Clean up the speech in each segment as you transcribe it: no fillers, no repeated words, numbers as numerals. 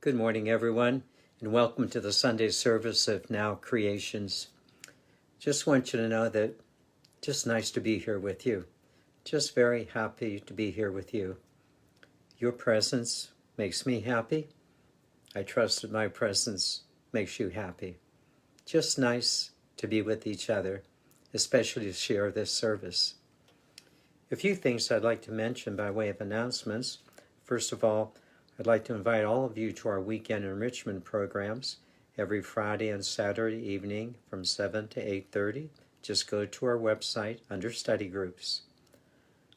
Good morning, everyone, and welcome to the Sunday service of Now Creations. Just want you to know that just nice to be here with you. Just very happy to be here with you. Your presence makes me happy. I trust that my presence makes you happy. Just nice to be with each other, especially to share this service. A few things I'd like to mention by way of announcements. First of all, I'd like to invite all of you to our weekend enrichment programs every Friday and Saturday evening from 7 to 8:30. Just go to our website under study groups.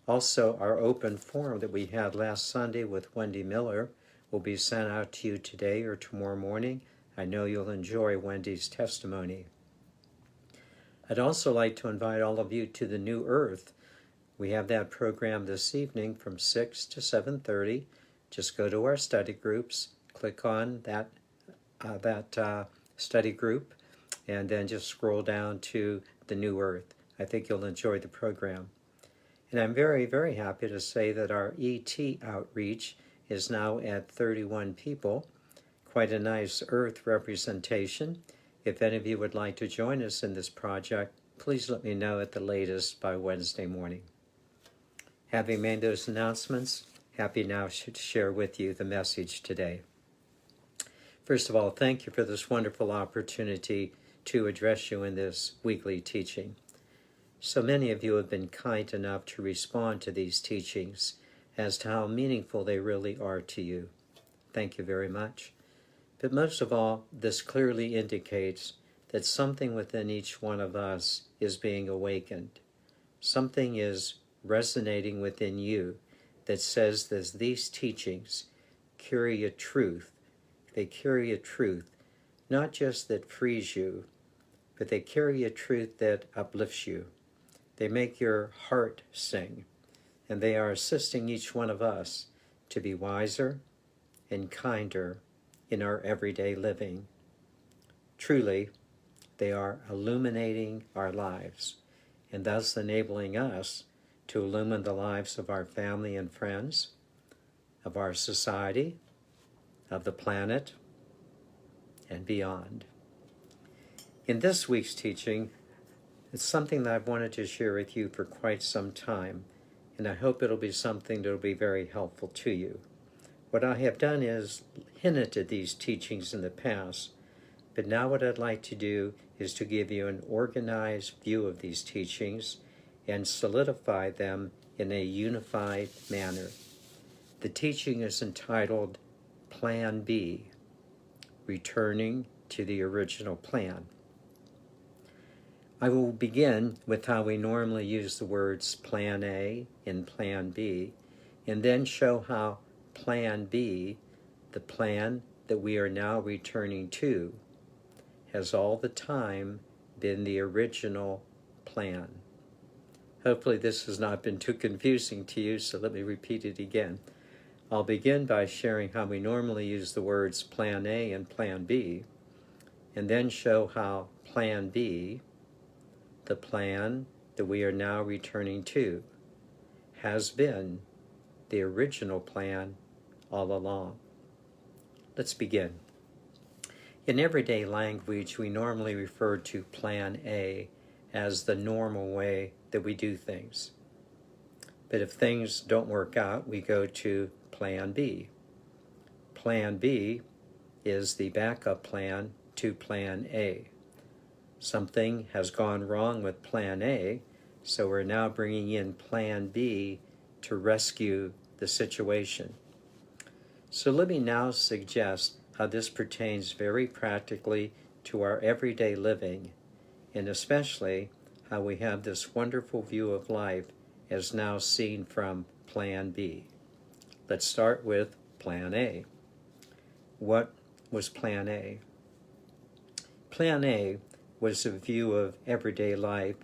Also, our open forum that we had last Sunday with Wendy Miller will be sent out to you today or tomorrow morning. I know you'll enjoy Wendy's testimony. I'd also like to invite all of you to the New Earth. We have that program this evening from 6 to 7:30. Just go to our study groups, click on that study group, and then just scroll down to the New Earth. I think you'll enjoy the program. And I'm very, very happy to say that our ET outreach is now at 31 people. Quite a nice Earth representation. If any of you would like to join us in this project, please let me know at the latest by Wednesday morning. Having made those announcements, happy now to share with you the message today. First of all, thank you for this wonderful opportunity to address you in this weekly teaching. So many of you have been kind enough to respond to these teachings as to how meaningful they really are to you. Thank you very much. But most of all, this clearly indicates that something within each one of us is being awakened. Something is resonating within you that says that these teachings carry a truth. They carry a truth, not just that frees you, but they carry a truth that uplifts you. They make your heart sing, and they are assisting each one of us to be wiser and kinder in our everyday living. Truly, they are illuminating our lives, and thus enabling us to illumine the lives of our family and friends, of our society, of the planet, and beyond. In this week's teaching, it's something that I've wanted to share with you for quite some time, and I hope it'll be something that will be very helpful to you. What I have done is hinted at these teachings in the past, but now what I'd like to do is to give you an organized view of these teachings and solidify them in a unified manner. The teaching is entitled Plan B, Returning to the Original Plan. I will begin with how we normally use the words Plan A and Plan B, and then show how Plan B, the plan that we are now returning to, has all the time been the original plan. Hopefully this has not been too confusing to you, so let me repeat it again. I'll begin by sharing how we normally use the words Plan A and Plan B, and then show how Plan B, the plan that we are now returning to, has been the original plan all along. Let's begin. In everyday language, we normally refer to Plan A as the normal way that we do things. But if things don't work out, we go to Plan B. Plan B is the backup plan to Plan A. Something has gone wrong with Plan A, so we're now bringing in Plan B to rescue the situation. So let me now suggest how this pertains very practically to our everyday living, and especially how we have this wonderful view of life as now seen from Plan B. Let's start with Plan A. What was Plan A? Plan A was a view of everyday life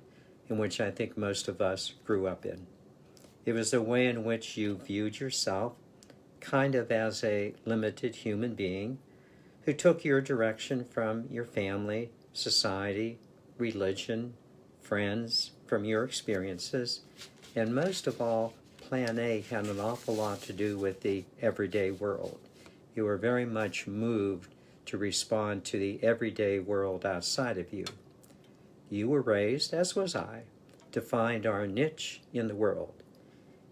in which I think most of us grew up in. It was a way in which you viewed yourself kind of as a limited human being who took your direction from your family, society, religion, friends, from your experiences, and most of all, Plan A had an awful lot to do with the everyday world. You are very much moved to respond to the everyday world outside of you. You were raised, as was I, to find our niche in the world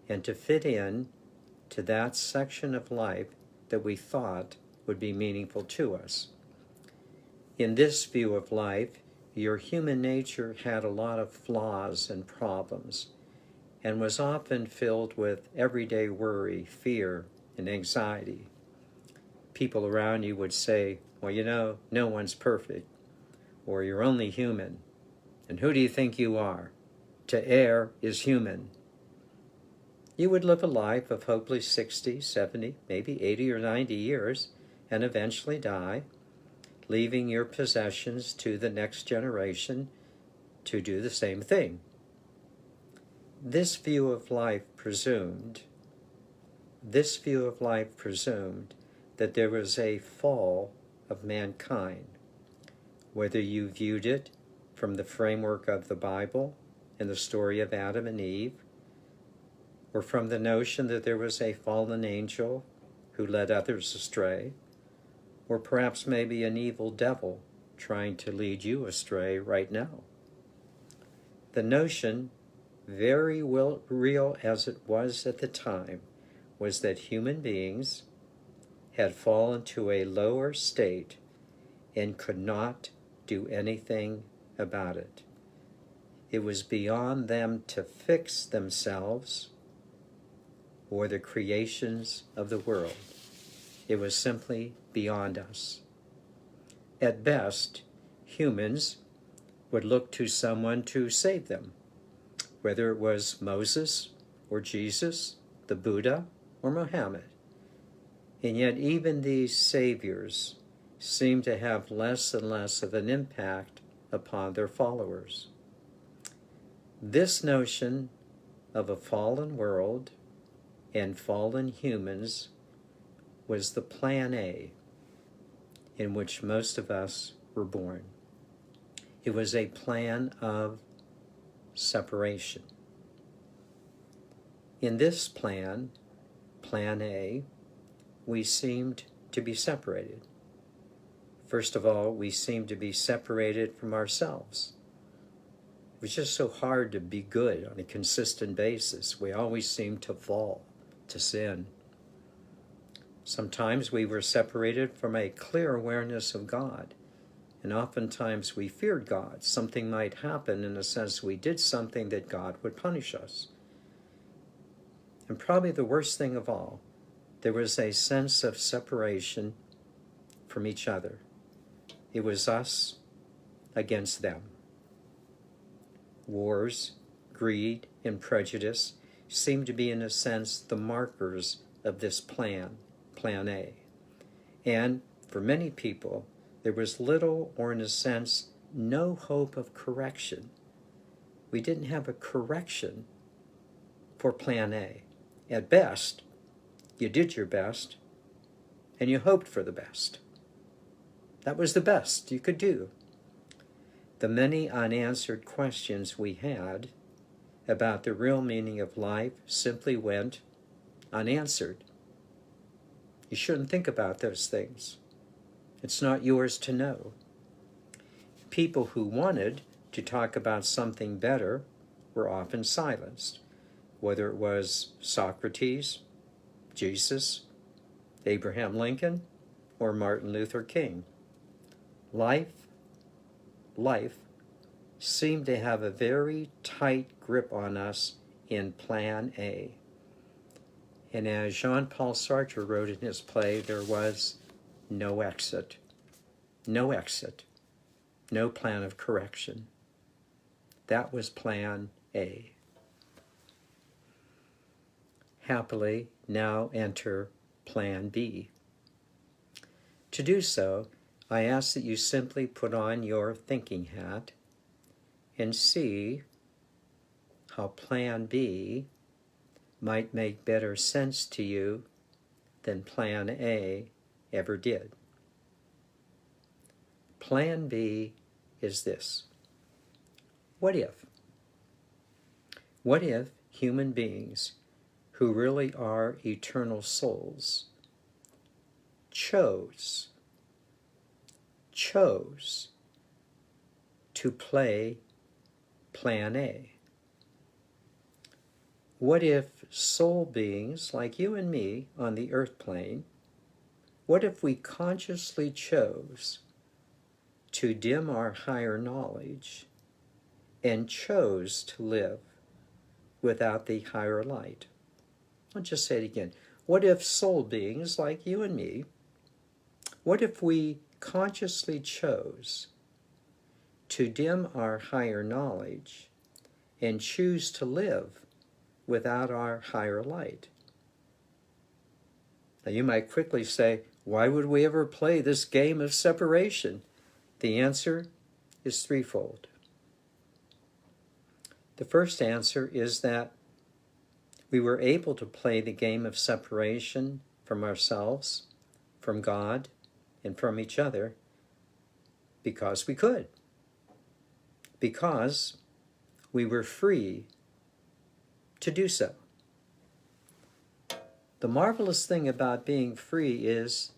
and to fit in to that section of life that we thought would be meaningful to us. In this view of life, your human nature had a lot of flaws and problems and was often filled with everyday worry, fear, and anxiety. People around you would say, well, you know, no one's perfect, or you're only human, and who do you think you are? To err is human. You would live a life of hopefully 60, 70, maybe 80 or 90 years, and eventually die, leaving your possessions to the next generation to do the same thing. This view of life presumed that there was a fall of mankind, whether you viewed it from the framework of the Bible and the story of Adam and Eve, or from the notion that there was a fallen angel who led others astray, or perhaps maybe an evil devil trying to lead you astray right now. The notion, very real as it was at the time, was that human beings had fallen to a lower state and could not do anything about it. It was beyond them to fix themselves or the creations of the world. It was simply beyond us. At best, humans would look to someone to save them, whether it was Moses or Jesus, the Buddha, or Muhammad. And yet even these saviors seem to have less and less of an impact upon their followers. This notion of a fallen world and fallen humans was the plan A in which most of us were born. It was a plan of separation. In this plan, Plan A, we seemed to be separated. First of all, we seemed to be separated from ourselves. It was just so hard to be good on a consistent basis. We always seemed to fall, to sin. Sometimes we were separated from a clear awareness of God, and oftentimes we feared God. Something might happen in a sense we did something that God would punish us. And probably the worst thing of all, there was a sense of separation from each other. It was us against them. Wars, greed, and prejudice seemed to be, in a sense, the markers of this plan, Plan A. And for many people, there was little, or in a sense, no hope of correction. We didn't have a correction for Plan A. At best, you did your best, and you hoped for the best. That was the best you could do. The many unanswered questions we had about the real meaning of life simply went unanswered. You shouldn't think about those things. It's not yours to know. People who wanted to talk about something better were often silenced, whether it was Socrates, Jesus, Abraham Lincoln, or Martin Luther King. Life seemed to have a very tight grip on us in Plan A. And as Jean-Paul Sartre wrote in his play, there was no exit, no plan of correction. That was Plan A. Happily, now enter Plan B. To do so, I ask that you simply put on your thinking hat and see how Plan B might make better sense to you than Plan A ever did. Plan B is this. What if? What if human beings who really are eternal souls chose to play Plan A? What if soul beings like you and me on the earth plane, what if we consciously chose to dim our higher knowledge and chose to live without the higher light? I'll just say it again. What if soul beings like you and me, what if we consciously chose to dim our higher knowledge and choose to live without our higher light? Now you might quickly say, why would we ever play this game of separation? The answer is threefold. The first answer is that we were able to play the game of separation from ourselves, from God, and from each other because we could. Because we were free to do so. The marvelous thing about being free is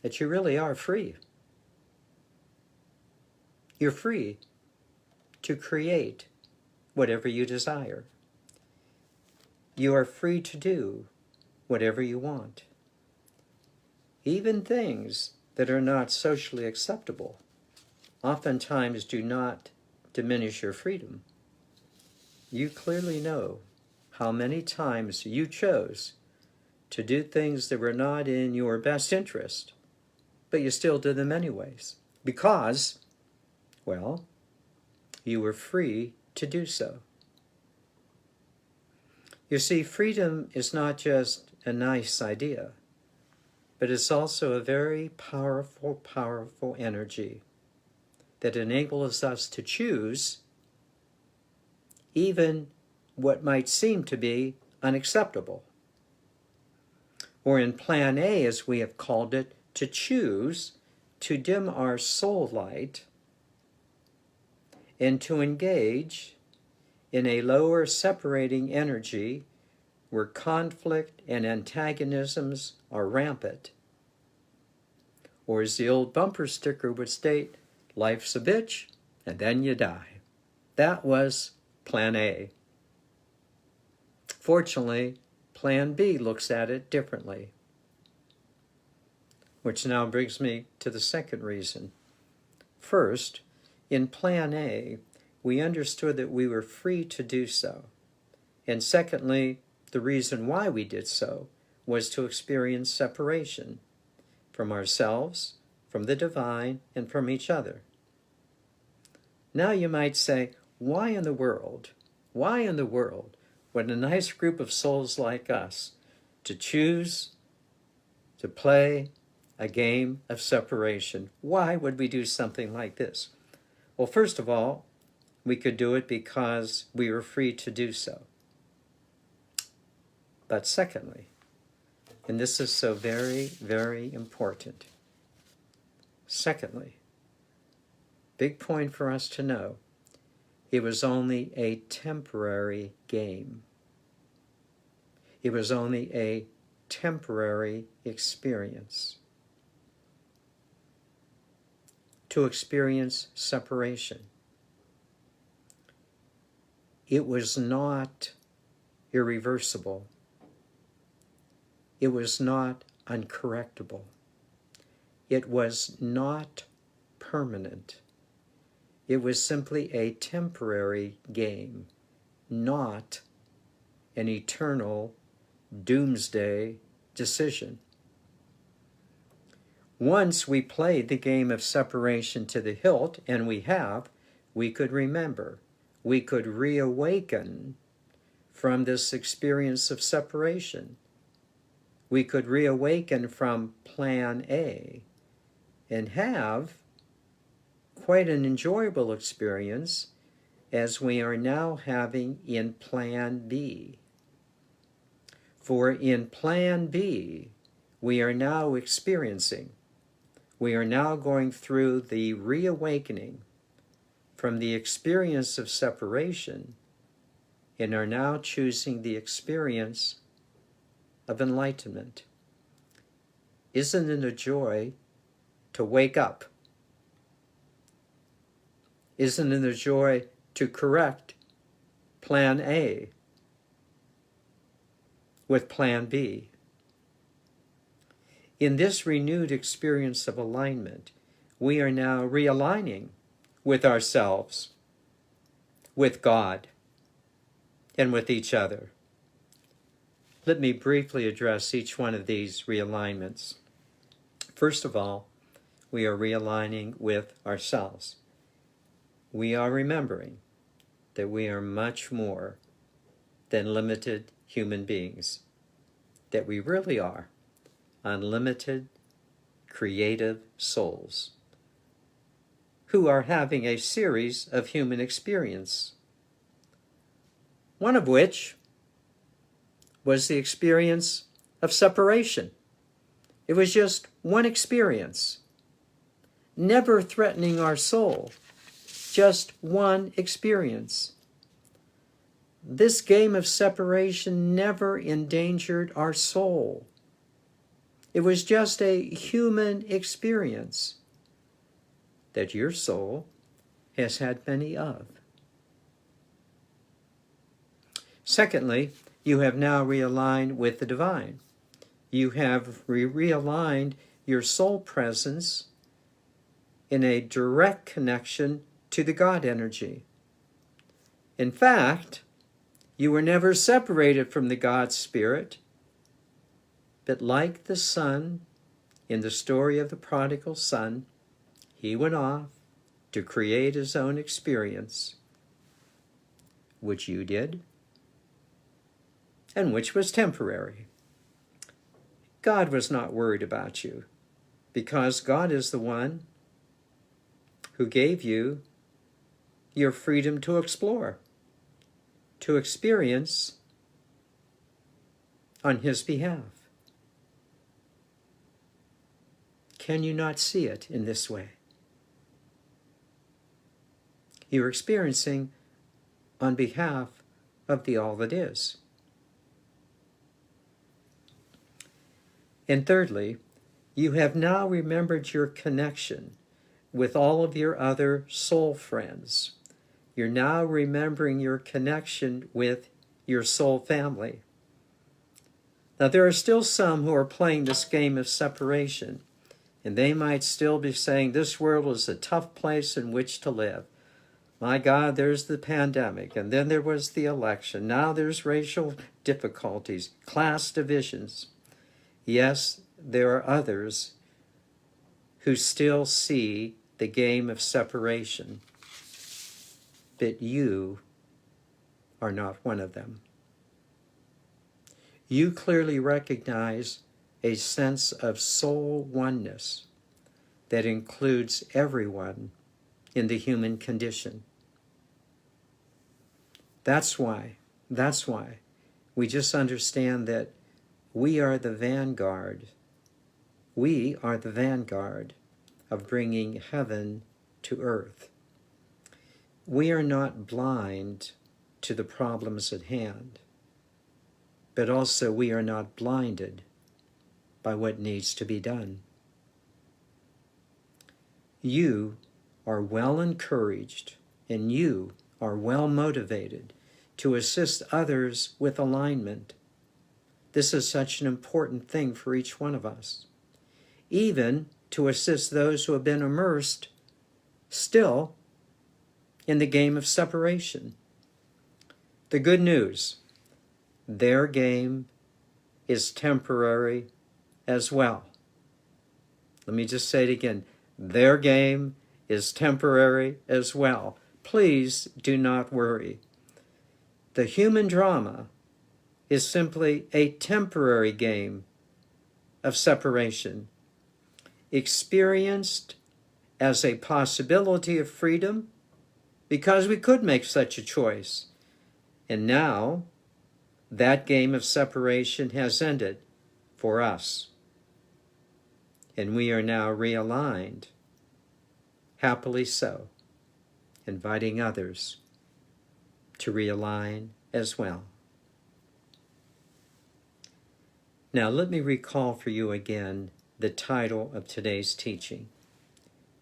that you really are free. You're free to create whatever you desire. You are free to do whatever you want. Even things that are not socially acceptable oftentimes do not diminish your freedom. You clearly know how many times you chose to do things that were not in your best interest, but you still did them anyways, because, well, you were free to do so. You see, freedom is not just a nice idea, but it's also a very powerful, powerful energy that enables us to choose even what might seem to be unacceptable. Or in Plan A, as we have called it, to choose to dim our soul light and to engage in a lower separating energy where conflict and antagonisms are rampant. Or as the old bumper sticker would state, life's a bitch and then you die. That was Plan A. Fortunately, Plan B looks at it differently. Which now brings me to the second reason. First, in Plan A, we understood that we were free to do so. And secondly, the reason why we did so was to experience separation from ourselves, from the divine, and from each other. Now you might say, why in the world would a nice group of souls like us to choose to play a game of separation? Why would we do something like this? Well, first of all, we could do it because we were free to do so. But secondly, and this is so very, very important, secondly, big point for us to know, it was only a temporary game. It was only a temporary experience. To experience separation. It was not irreversible. It was not uncorrectable. It was not permanent. It was simply a temporary game, not an eternal doomsday decision. Once we played the game of separation to the hilt, and we have, we could remember, we could reawaken from this experience of separation. We could reawaken from Plan A and have quite an enjoyable experience as we are now having in Plan B. For in Plan B, we are now experiencing, we are now going through the reawakening from the experience of separation and are now choosing the experience of enlightenment. Isn't it a joy to wake up? Isn't it a joy to correct plan A with plan B? In this renewed experience of alignment, we are now realigning with ourselves, with God, and with each other. Let me briefly address each one of these realignments. First of all, we are realigning with ourselves. We are remembering that we are much more than limited human beings, that we really are unlimited, creative souls who are having a series of human experience, one of which was the experience of separation. It was just one experience, never threatening our soul, just one experience. This game of separation never endangered our soul. It was just a human experience that your soul has had many of. Secondly, you have now realigned with the divine. You have realigned your soul presence in a direct connection to the God energy. In fact, you were never separated from the God Spirit, but like the son in the story of the prodigal son, he went off to create his own experience, which you did, and which was temporary. God was not worried about you, because God is the one who gave you your freedom to explore, to experience on his behalf. Can you not see it in this way? You're experiencing on behalf of the all that is. And thirdly, you have now remembered your connection with all of your other soul friends. You're now remembering your connection with your soul family. Now, there are still some who are playing this game of separation, and they might still be saying, this world is a tough place in which to live. My God, there's the pandemic, and then there was the election. Now there's racial difficulties, class divisions. Yes, there are others who still see the game of separation, but you are not one of them. You clearly recognize a sense of soul oneness that includes everyone in the human condition. That's why we just understand that we are the vanguard. We are the vanguard of bringing heaven to earth. We are not blind to the problems at hand, but also we are not blinded by what needs to be done. You are well encouraged and you are well motivated to assist others with alignment. This is such an important thing for each one of us. Even to assist those who have been immersed still in the game of separation. The good news, their game is temporary as well. Let me just say it again. Their game is temporary as well. Please do not worry. The human drama is simply a temporary game of separation, experienced as a possibility of freedom because we could make such a choice. And now that game of separation has ended for us. And we are now realigned, happily so, inviting others to realign as well. Now let me recall for you again the title of today's teaching,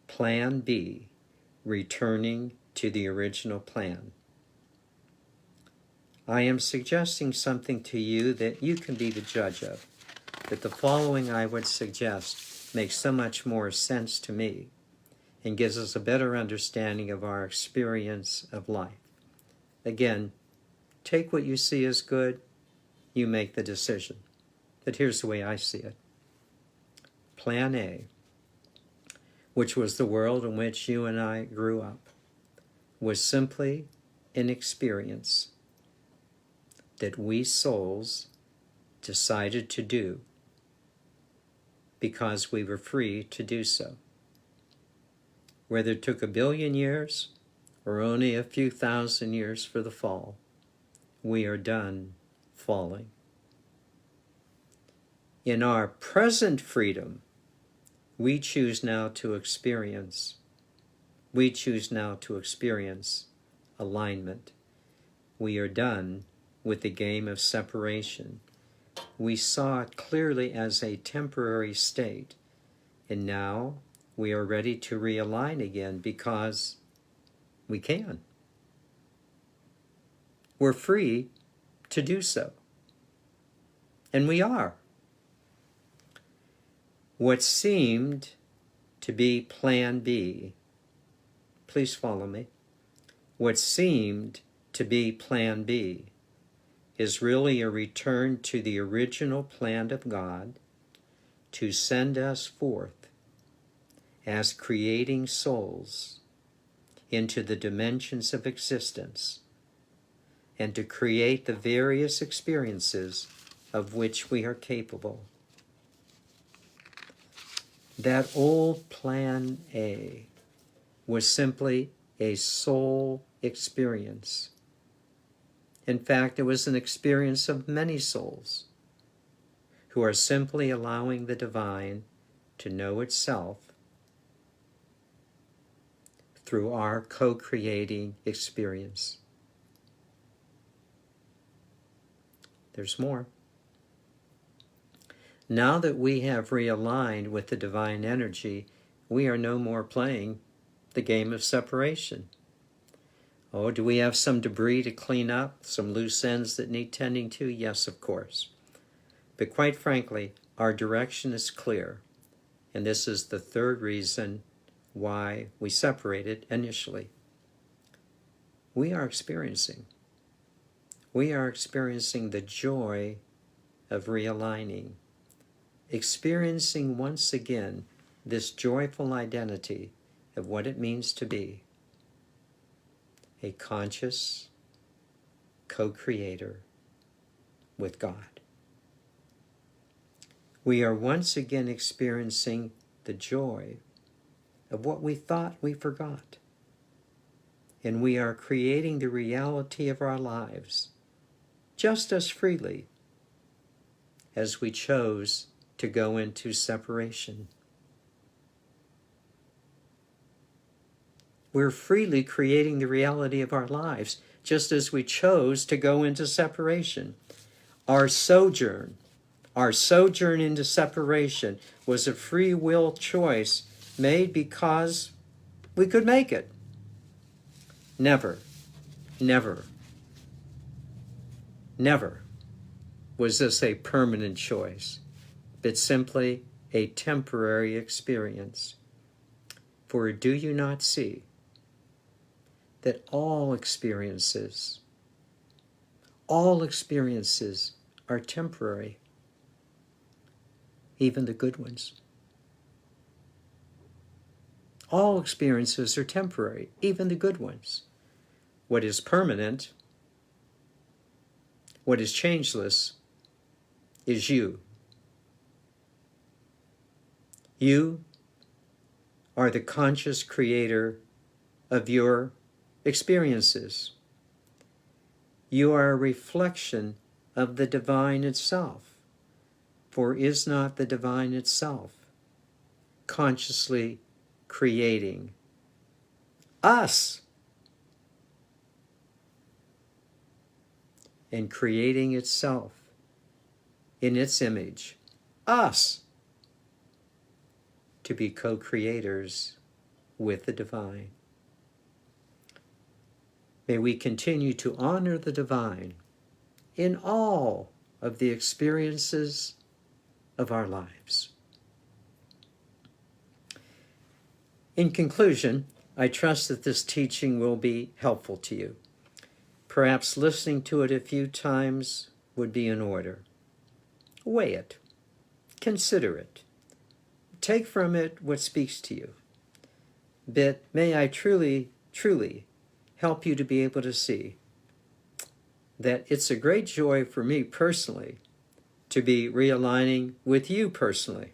Plan B, Returning to the Original Plan. I am suggesting something to you that you can be the judge of, but the following I would suggest makes so much more sense to me and gives us a better understanding of our experience of life. Again, take what you see as good, you make the decision. But here's the way I see it. Plan A, which was the world in which you and I grew up, was simply an experience that we souls decided to do because we were free to do so. Whether it took 1 billion years or only a few thousand years for the fall, we are done falling. In our present freedom, we choose now to experience. We choose now to experience alignment. We are done with the game of separation. We saw it clearly as a temporary state, and now we are ready to realign again because we can. We're free to do so. And we are. What seemed to be Plan B, please follow me, what seemed to be Plan B is really a return to the original plan of God to send us forth as creating souls into the dimensions of existence and to create the various experiences of which we are capable. That old Plan A was simply a soul experience. In fact, it was an experience of many souls who are simply allowing the divine to know itself through our co-creating experience. There's more. Now that we have realigned with the divine energy, we are no more playing the game of separation. Oh, do we have some debris to clean up, some loose ends that need tending to? Yes, of course. But quite frankly, our direction is clear, and this is the third reason why we separated initially. We are experiencing the joy of realigning, experiencing once again this joyful identity of what it means to be a conscious co-creator with God. We are once again experiencing the joy of what we thought we forgot. And we are creating the reality of our lives just as freely as we chose to go into separation. We're freely creating the reality of our lives just as we chose to go into separation. Our sojourn into separation was a free will choice made because we could make it. Never was this a permanent choice, but simply a temporary experience. For do you not see that all experiences are temporary, even the good ones? All experiences are temporary, even the good ones. What is permanent, what is changeless, is you. You are the conscious creator of your experiences. You are a reflection of the divine itself. For is not the divine itself consciously creating us and creating itself in its image, us? to be co-creators with the divine. May we continue to honor the divine in all of the experiences of our lives. In conclusion, I trust that this teaching will be helpful to you. Perhaps listening to it a few times would be in order. Weigh it. Consider it. Take from it what speaks to you. But may I truly, truly help you to be able to see that it's a great joy for me personally to be realigning with you personally.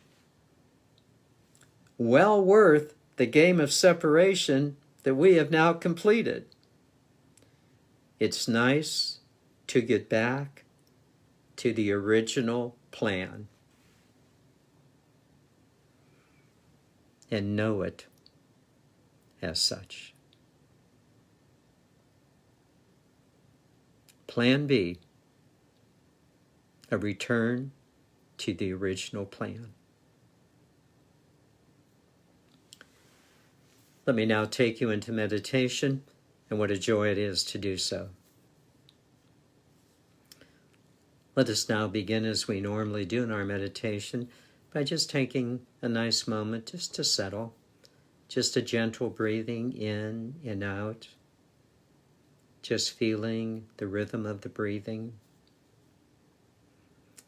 Well worth the game of separation that we have now completed. It's nice to get back to the original plan and know it as such. Plan B, a return to the original plan. Let me now take you into meditation, and what a joy it is to do so. Let us now begin as we normally do in our meditation by just taking a nice moment just to settle, just a gentle breathing in and out, just feeling the rhythm of the breathing.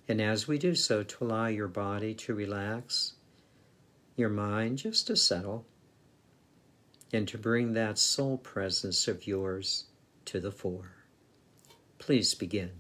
And as we do so, to allow your body to relax, your mind just to settle, and to bring that soul presence of yours to the fore. Please begin.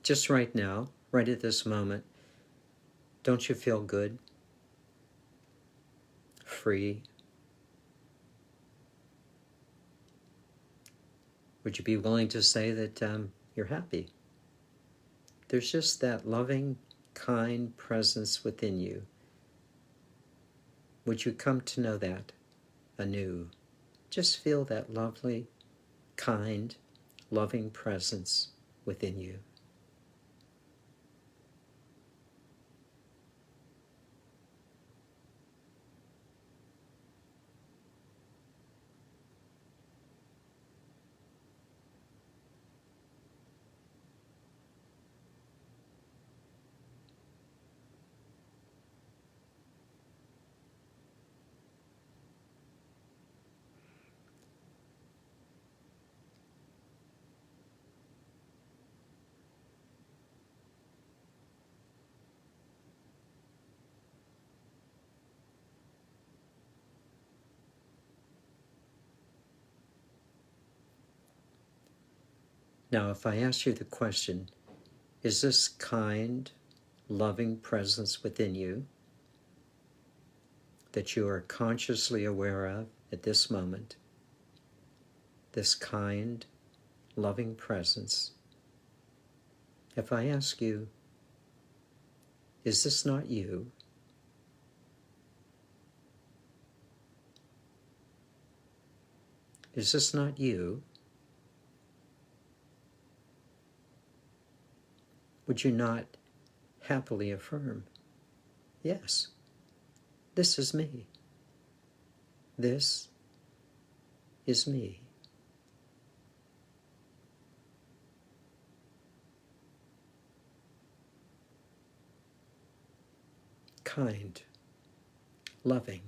Just right now, right at this moment, don't you feel good? Free? Would you be willing to say that you're happy? There's just that loving, kind presence within you. Would you come to know that anew? Just feel that lovely, kind, loving presence within you. Now, if I ask you the question, is this kind, loving presence within you that you are consciously aware of at this moment, this kind, loving presence, if I ask you, is this not you? Is this not you? Would you not happily affirm, yes, this is me. This is me. Kind, loving.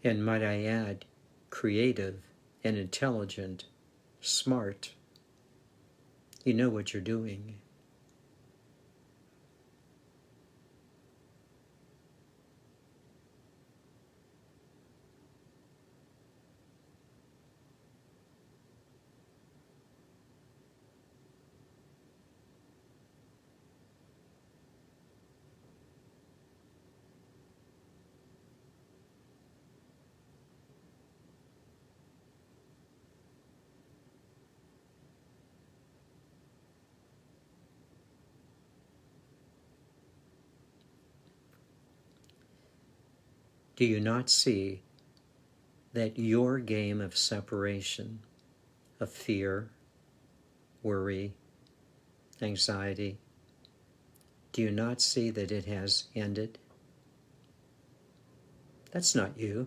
and might I add, creative and intelligent, smart. You know what you're doing. Do you not see that your game of separation, of fear, worry, anxiety, do you not see that it has ended? That's not you.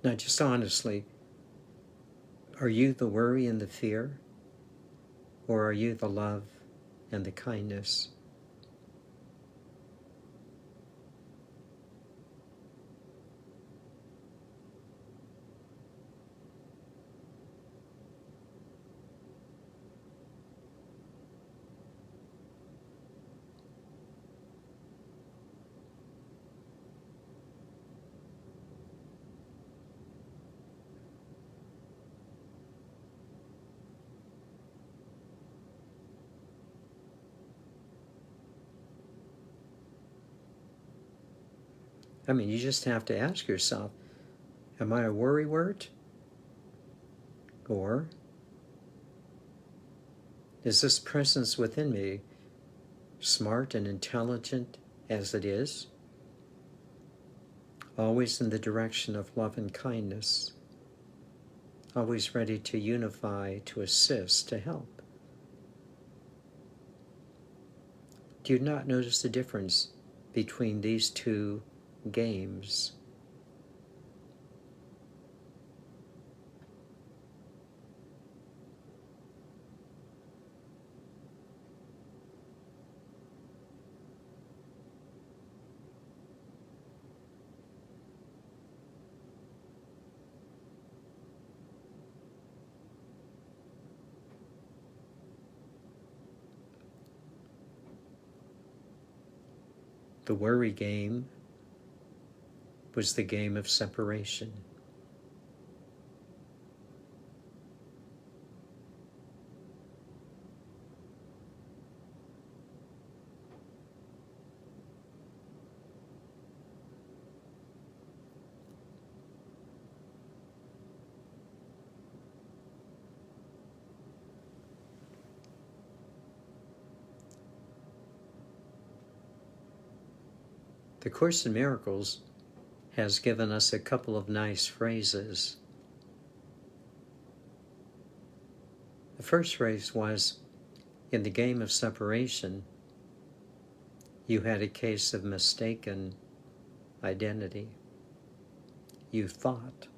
Now, just honestly, are you the worry and the fear? Or are you the love and the kindness? I mean, you just have to ask yourself, am I a worrywart? Or is this presence within me, smart and intelligent as it is, always in the direction of love and kindness, always ready to unify, to assist, to help? Do you not notice the difference between these two games? The worry game was the game of separation. The Course in Miracles has given us a couple of nice phrases. The first phrase was, in the game of separation, you had a case of mistaken identity. You thought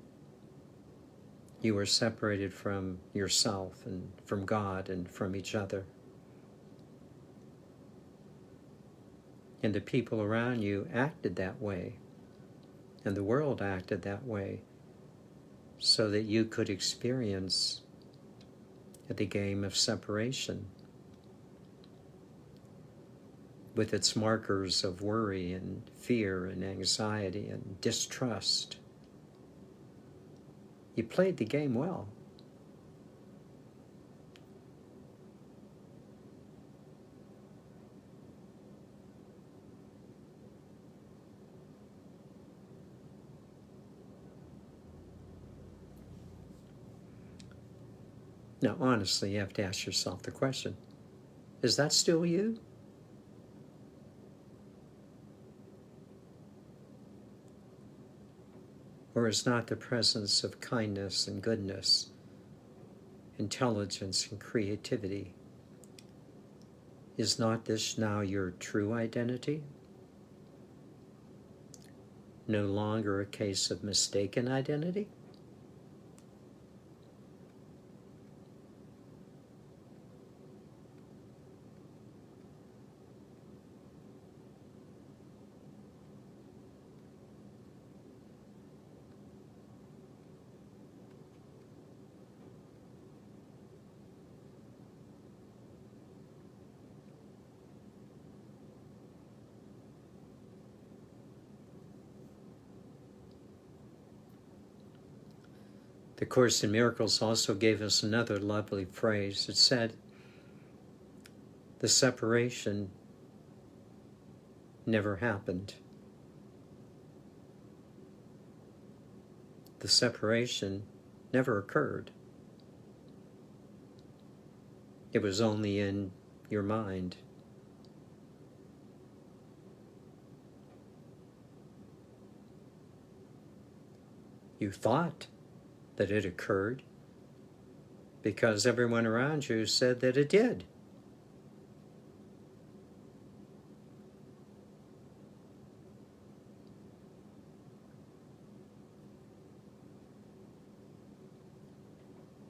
you were separated from yourself and from God and from each other. And the people around you acted that way, and the world acted that way, so that you could experience the game of separation with its markers of worry and fear and anxiety and distrust. You played the game well. Now, honestly, you have to ask yourself the question, is that still you? Or is not the presence of kindness and goodness, intelligence and creativity, is not this now your true identity? no longer a case of mistaken identity? The Course in Miracles also gave us another lovely phrase. It said, the separation never happened. The separation never occurred. It was only in your mind. You thought that it occurred because everyone around you said that it did.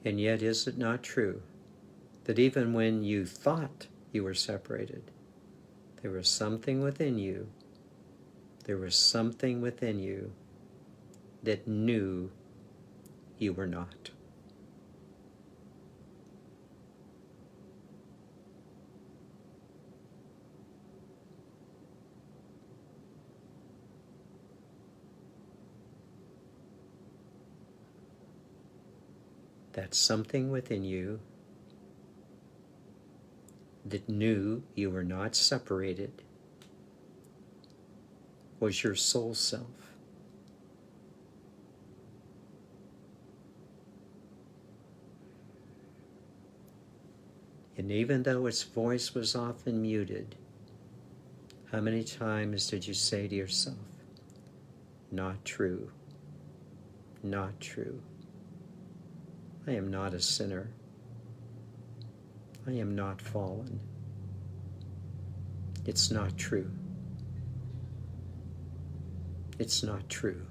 And yet, is it not true that even when you thought you were separated, there was something within you, that knew you were not? That something within you that knew you were not separated was your soul self. And even though its voice was often muted, how many times did you say to yourself, not true, not true. I am not a sinner. I am not fallen. It's not true. It's not true.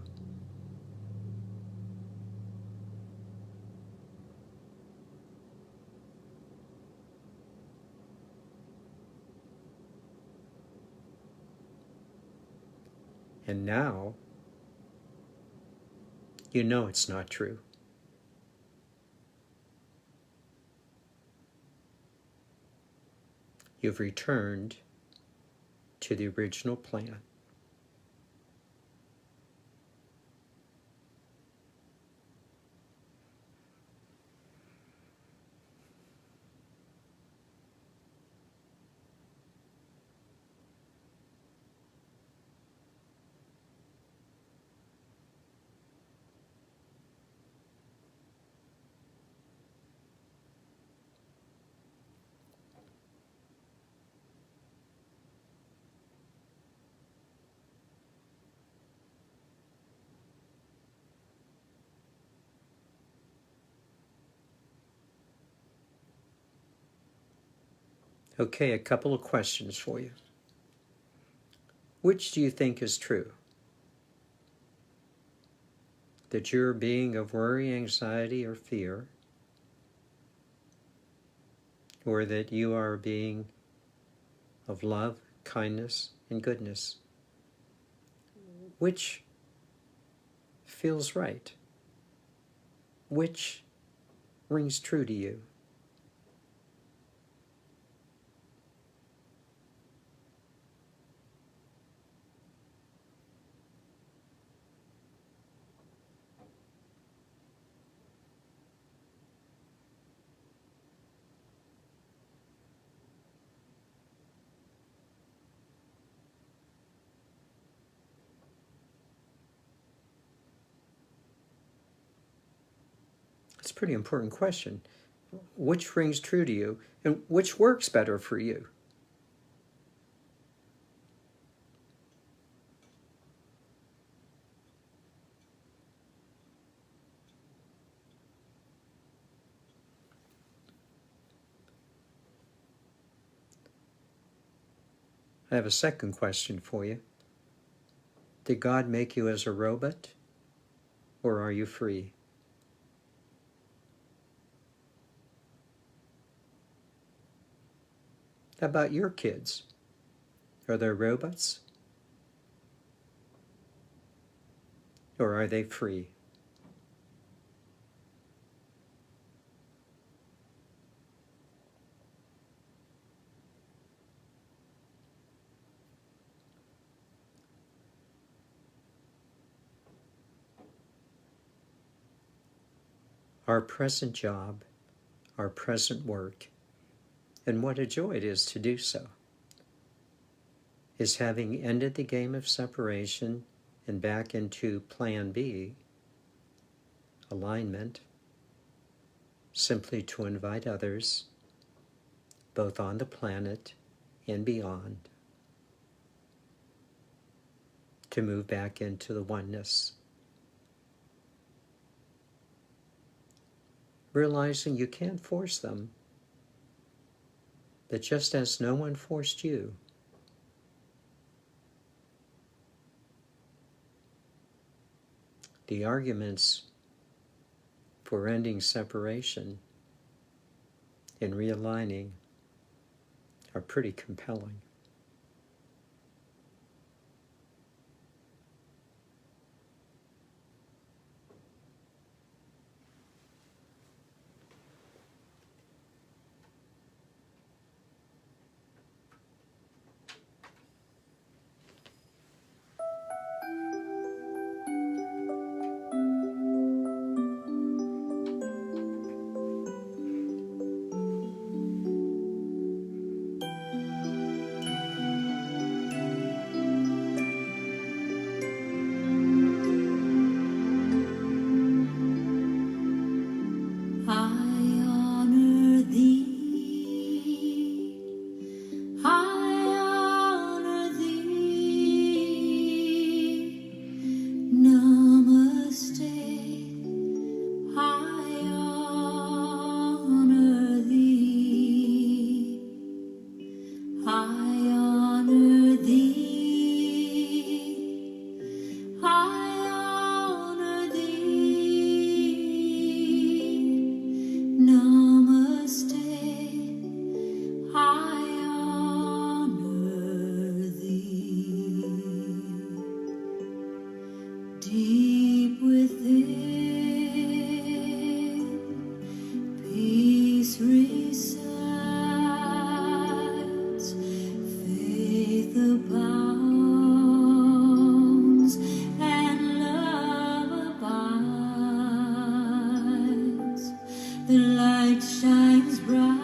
And now, you know it's not true. You've returned to the original plan. Okay, a couple of questions for you. Which do you think is true? That you're a being of worry, anxiety, or fear, or that you are a being of love, kindness, and goodness? Which feels right? Which rings true to you? It's a pretty important question. Which rings true to you, and which works better for you? I have a second question for you. Did God make you as a robot, or are you free? How about your kids? Are they robots? Or are they free? Our present job, our present work, and what a joy it is to do so, is having ended the game of separation and back into Plan B, alignment, simply to invite others, both on the planet and beyond, to move back into the oneness. Realizing you can't force them, that just as no one forced you, the arguments for ending separation and realigning are pretty compelling. Deep within, peace resides, faith abounds, and love abides. The light shines bright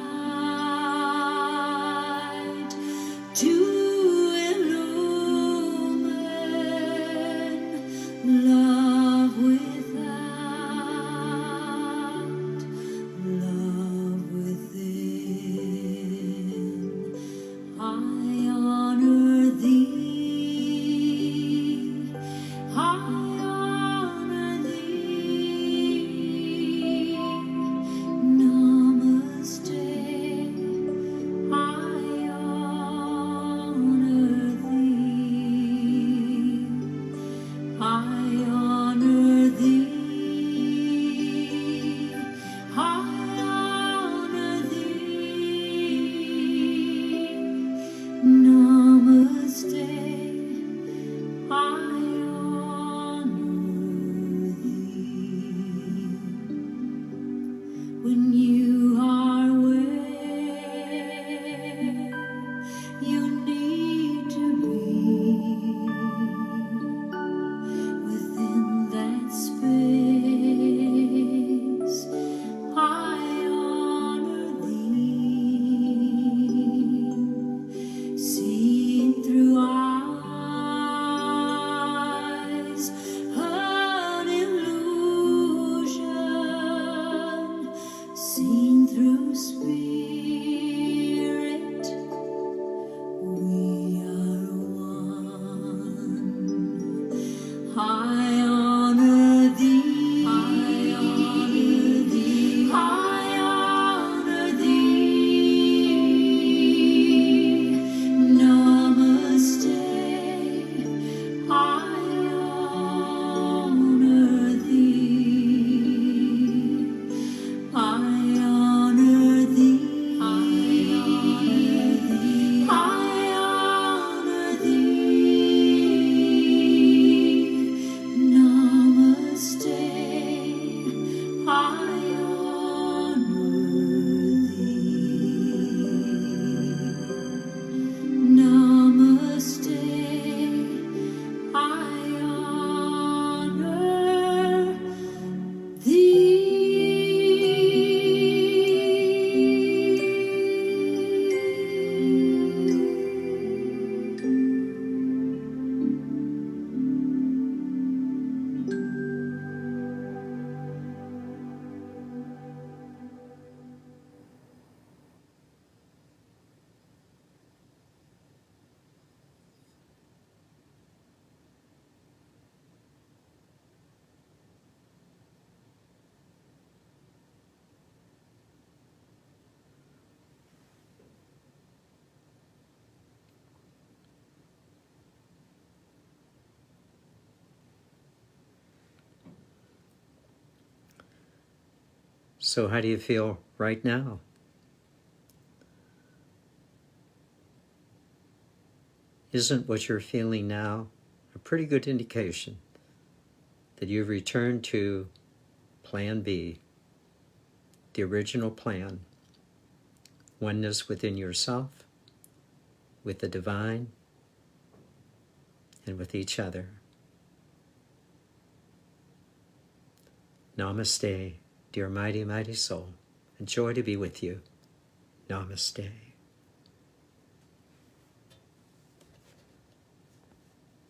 to love without, love within. I honor thee, I honor thee. Namaste. So how do you feel right now? Isn't what you're feeling now a pretty good indication that you've returned to Plan B, the original plan, oneness within yourself, with the divine, and with each other? Namaste, dear mighty, mighty soul, and joy to be with you. Namaste.